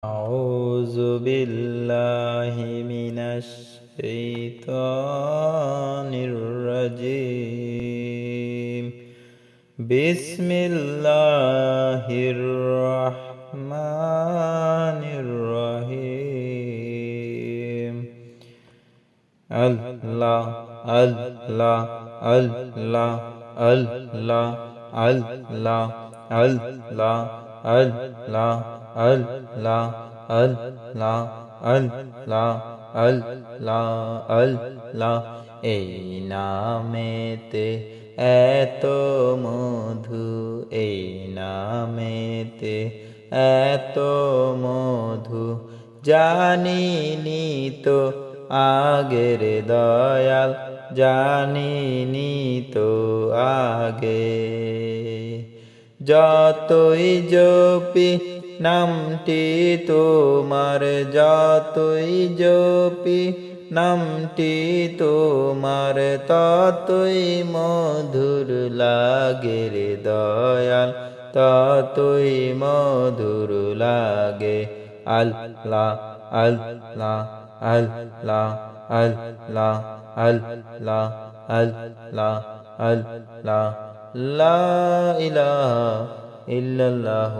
أعوذ بالله من الشيطان الرجيم بسم الله الرحمن الرحيم الله الله الله الله الله الله الله আল্লাহ আল্লাহ আল্লাহ আল্লাহ আল্লাহ এই নামেতে এত মধু এই নামেতে এত মধু জানিনি তো আগের দয়াল জানিনি তো আগে যতই জপি নামটি তোমার যতই জপি নামটি তোমার ততই মধুর লাগে রে দয়াল ততই মধুর লাগে আল্লাহ আল্লাহ আল্লাহ আল্লাহ আল্লাহ আল্লাহ আল্লাহ লা ইলাহা ইল্লাল্লাহ